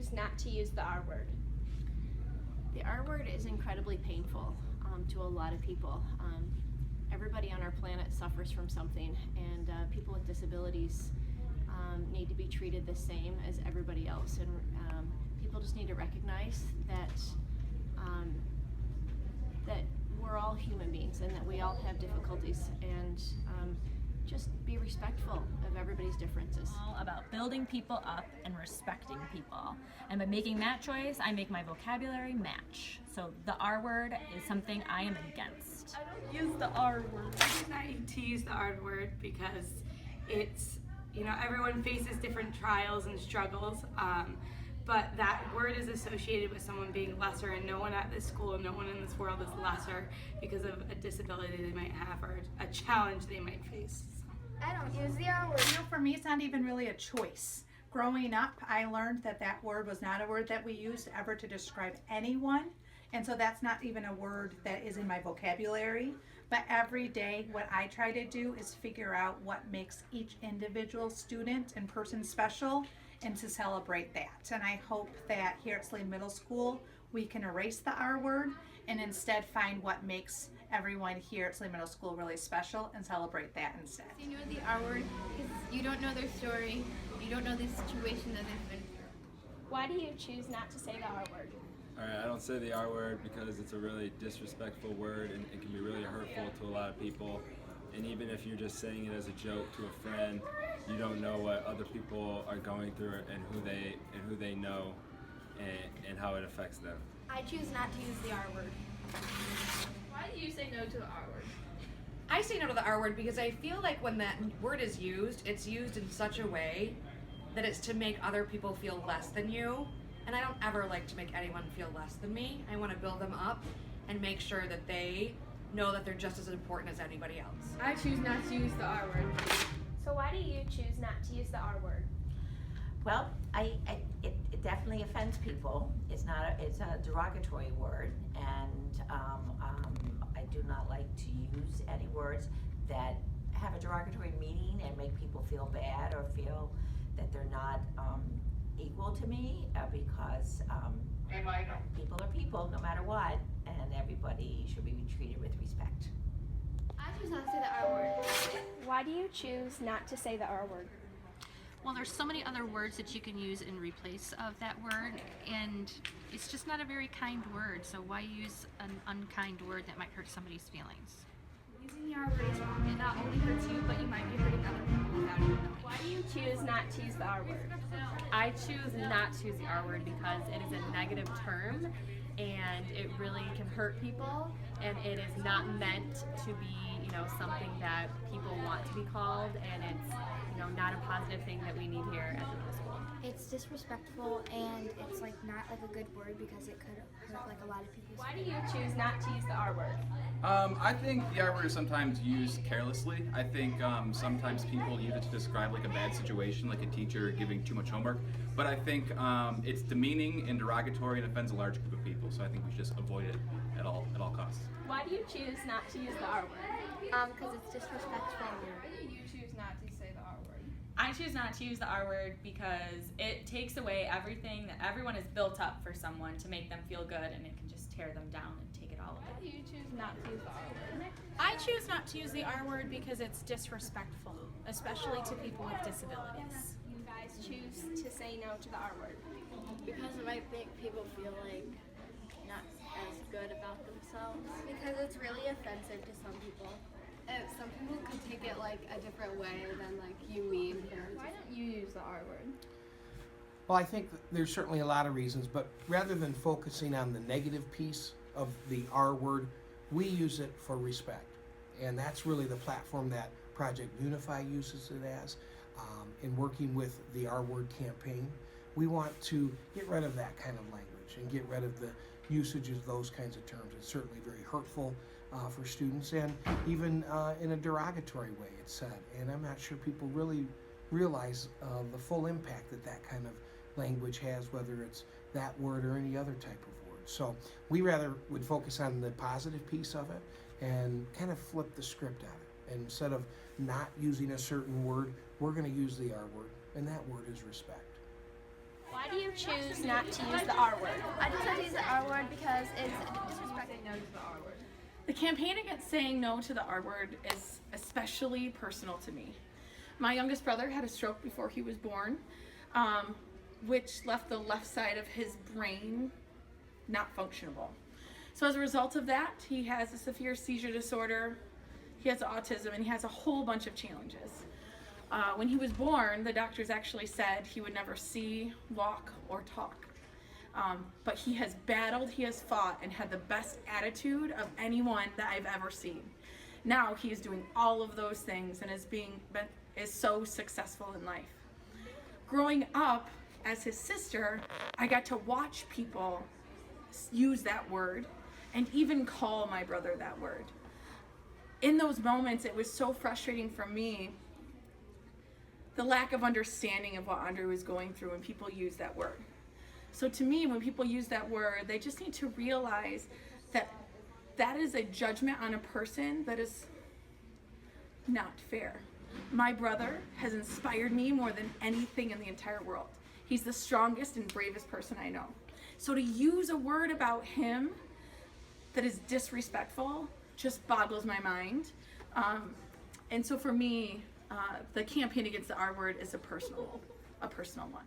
choose not to use the R word? The R word is incredibly painful to a lot of people. Everybody on our planet suffers from something, and people with disabilities need to be treated the same as everybody else. And people just need to recognize that that we're all human beings and that we all have difficulties, and just be respectful of everybody's differences. All about building people up and respecting people. And by making that choice, I make my vocabulary match. So the R word is something I am against. I don't use the R word. I do not to use the R word because it's, everyone faces different trials and struggles. But that word is associated with someone being lesser, and no one at this school, no one in this world is lesser because of a disability they might have or a challenge they might face. I don't use the R word. For me, it's not even really a choice. Growing up, I learned that word was not a word that we used ever to describe anyone. And so that's not even a word that is in my vocabulary. But every day, what I try to do is figure out what makes each individual student and person special, and to celebrate that. And I hope that here at Slade Middle School, we can erase the R word and instead find what makes everyone here at Slade Middle School really special and celebrate that instead. You know the R word because you don't know their story, you don't know the situation that they've been through. Why do you choose not to say the R word? Alright, I don't say the R word because it's a really disrespectful word and it can be really hurtful to a lot of people. And even if you're just saying it as a joke to a friend, you don't know what other people are going through and who they know and how it affects them. I choose not to use the R word. Why do you say no to the R word? I say no to the R word because I feel like when that word is used, it's used in such a way that it's to make other people feel less than you. And I don't ever like to make anyone feel less than me. I want to build them up and make sure that they know that they're just as important as anybody else. I choose not to use the R word. So why do you choose not to use the R word? Well, it definitely offends people. It's a derogatory word, and I do not like to use any words that have a derogatory meaning and make people feel bad or feel that they're not equal to me, because people are people no matter what, and everybody should be treated with respect. I choose not to say the R word. Why do you choose not to say the R word? Well, there's so many other words that you can use in replace of that word, and it's just not a very kind word, so why use an unkind word that might hurt somebody's feelings? Using the R word is wrong. It not only hurts you, but you might be hurting other people without even knowing. Why do you choose not to use the R word? I choose not to use the R word because it is a negative term and it really can hurt people, and it is not meant to be, something that people want to be called, and it's, not a positive thing that we need here at the middle school. It's disrespectful, and it's not a good word because it could hurt a lot of people. Why do you choose not to use the R word? I think the R word is sometimes used carelessly. I think sometimes people use it to describe a bad situation, like a teacher giving too much homework. But I think it's demeaning and derogatory and offends a large group of people. So I think we should just avoid it at all costs. Why do you choose not to use the R word? Because it's disrespectful. Why do you choose not to say the R word? I choose not to use the R word because it takes away everything that everyone has built up for someone to make them feel good, and it can just tear them down and take it all away. Why do you choose not to use the R word? I choose not to use the R word because it's disrespectful, especially to people with disabilities. You guys choose to say no to the R word? Because it might make people feel not as good about themselves. Because it's really offensive to some people. Some people could take it a different way than you mean. Why don't you use the R word? Well, I think there's certainly a lot of reasons, but rather than focusing on the negative piece of the R word, we use it for respect. And that's really the platform that Project Unify uses it as. In working with the R word campaign, we want to get rid of that kind of language and get rid of the usage of those kinds of terms. It's certainly very hurtful for students, and even in a derogatory way it's said. And I'm not sure people really realize the full impact that kind of language has, whether it's that word or any other type of word. So we rather would focus on the positive piece of it and kind of flip the script on it. And instead of not using a certain word, we're going to use the R word, and that word is respect. Why do you you choose not to use the R word? I just had to use the R word because it's disrespectful. No to the R word. The campaign against saying no to the R word is especially personal to me. My youngest brother had a stroke before he was born, which left the left side of his brain not functionable. So as a result of that, he has a severe seizure disorder, he has autism, and he has a whole bunch of challenges. When he was born, the doctors actually said he would never see, walk, or talk. But he has battled, he has fought, and had the best attitude of anyone that I've ever seen. Now he is doing all of those things and is so successful in life. Growing up as his sister, I got to watch people use that word and even call my brother that word. In those moments, it was so frustrating for me, the lack of understanding of what Andre was going through when people use that word. So to me, when people use that word, they just need to realize that that is a judgment on a person that is not fair. My brother has inspired me more than anything in the entire world. He's the strongest and bravest person I know. So to use a word about him that is disrespectful just boggles my mind. And so for me, the campaign against the R word is a personal one.